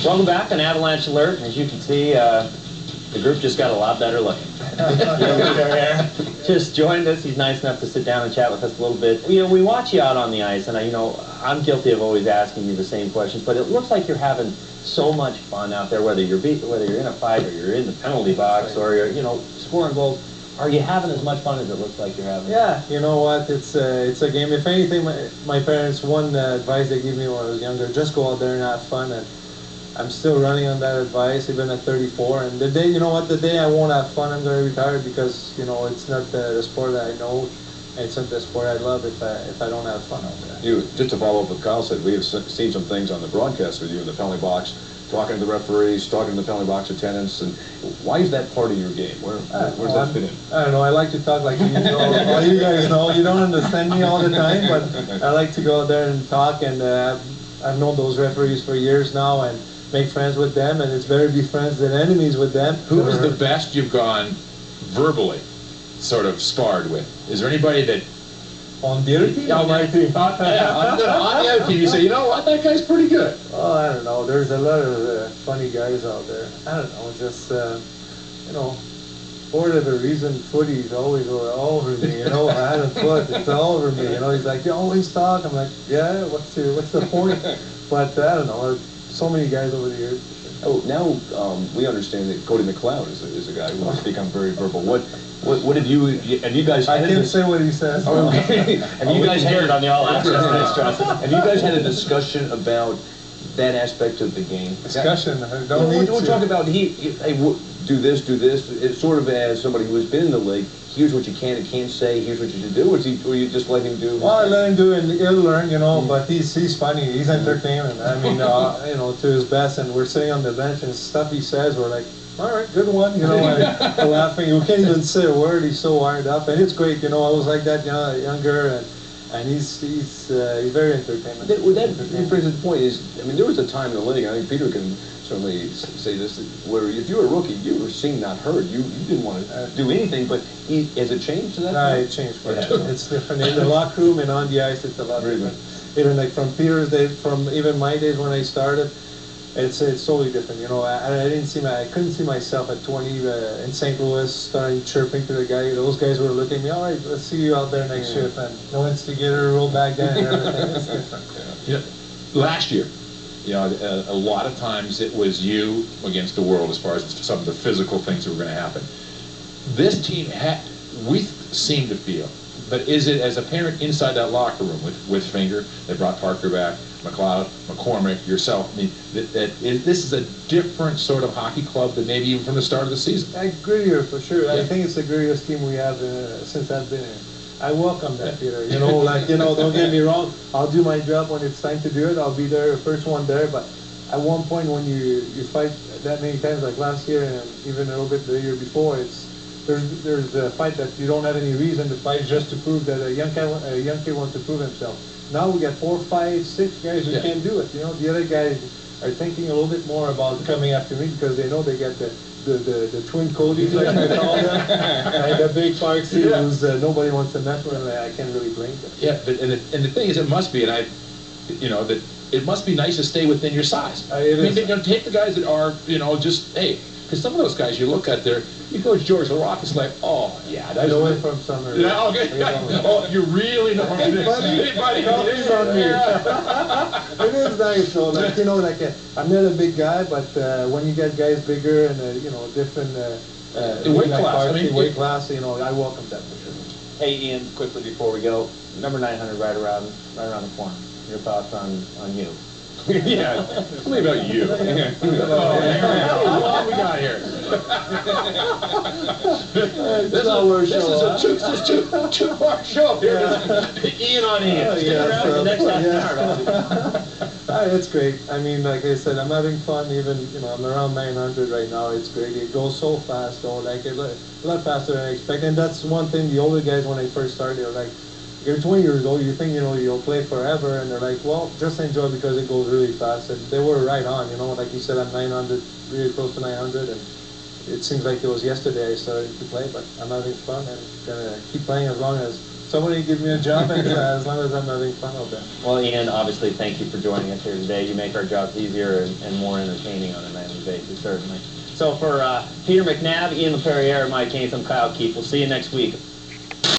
Welcome back on Avalanche Alert. As you can see, the group just got a lot better looking. Just joined us. He's nice enough to sit down and chat with us a little bit. You know, we watch you out on the ice, and I'm guilty of always asking you the same questions, but it looks like you're having so much fun out there, whether you're in a fight or you're in the penalty box or you're, scoring goals. Are you having as much fun as it looks like you're having? Yeah, you know what? It's a game. If anything, my parents, one advice they gave me when I was younger, just go out there and have fun. And I'm still running on that advice, even at 34. And the day, the day I won't have fun, I'm going to retire because, it's not the sport that I know. And it's not the sport I love if I don't have fun out there. Just to follow up what Kyle said, we have seen some things on the broadcast with you in the penalty box, talking to the referees, talking to the penalty box attendants, and why is that part of your game? Where's that fit in? I don't know. I like to talk like you all you guys know. You don't understand me all the time, but I like to go out there and talk, and I've known those referees for years now and make friends with them, and it's better to be friends than enemies with them. Who is the best you've gone verbally sort of sparred with? Is there anybody that... On the other team? On my team. On the other team, you say, you know what, that guy's pretty good. Oh, I don't know. There's a lot of funny guys out there. I don't know. Just, for whatever reason, footy's always all over me. Adam Foot, it's all over me. He's like, you always talk. I'm like, yeah, what's the point? But I don't know. So many guys over the years. Oh, now we understand that Cody McLeod is a guy who has become very verbal. What have you guys? I can't say what he says. Oh, okay. Have you guys heard it on the All Access? Have you guys had a discussion about that aspect of the game? Discussion? Don't talk about do this. It's sort of as somebody who has been in the league. Here's what you can and can't say. Here's what you should do. Or you just let him do? Well, I let him do, and he'll learn, But he's funny. He's entertaining. I mean, to his best. And we're sitting on the bench, and stuff he says, we're like, all right, good one. And laughing. We can't even say a word. He's so wired up, and it's great. I was like that, younger, and he's very entertaining. That brings the point is, there was a time in the league. I think Peter can certainly say this, where if you were a rookie, you were seen, not heard. You didn't want to do anything, but has it changed to that? No, it changed. It's different in the locker room and on the ice. It's a lot different. Even like from Peter's days, from even my days when I started, it's totally different. I couldn't see myself at 20 in St. Louis starting chirping to the guy. Those guys were looking at me. All right, let's see you out there next shift. And no instigator, roll back down and everything. It's different. Last year, a lot of times it was you against the world as far as some of the physical things that were going to happen. This team we seem to feel, but is it as a parent inside that locker room with Finger, they brought Parker back, McLeod, McCormick, yourself, this is a different sort of hockey club than maybe even from the start of the season? Grittier for sure. Yeah. I think it's the grittiest team we have since I've been here. I welcome that, Peter. Don't get me wrong. I'll do my job when it's time to do it. I'll be there, first one there. But at one point, when you fight that many times, like last year and even a little bit the year before, there's a fight that you don't have any reason to fight just to prove that a young kid wants to prove himself. Now we got 4, 5, 6 guys who can't do it. The other guys are thinking a little bit more about coming after me because they know they get the twin Codys, like I call them, and the big Parksy, who's nobody wants to mess with, and I can't really blame them. Yeah, but and the thing is, it must be, that it must be nice to stay within your size. Take the guys that are, because some of those guys you look at there, you go to George LaRock, it's like, oh yeah, that's away from summer. Yeah, okay. Oh, you really know hey, buddy, don't lean on me. It is nice though, I'm not a big guy, but when you get guys bigger and different weight class, I welcome that for sure. Hey Ian, quickly before we go, number 900 right around the corner. Your thoughts on you? Yeah, tell me about you. How long we got here? This is a two-part show here. Ian on Ian. Stick around for the next half an hour. It's great. Like I said, I'm having fun. Even I'm around 900 right now. It's great. It goes so fast, though. A lot faster than I expected. And that's one thing. The older guys, when I first started, they were like, you're 20 years old, you think, you'll play forever, and they're like, well, just enjoy because it goes really fast. And they were right on, like you said, I'm 900, really close to 900, and it seems like it was yesterday I started to play, but I'm having fun and gonna keep playing as long as somebody give me a job, and as long as I'm having fun out there. Well, Ian, obviously, thank you for joining us here today. You make our jobs easier and more entertaining on a nightly basis, certainly. So for Peter McNabb, Ian Laperriere, Mike Haynes, I'm Kyle Keefe. We'll see you next week.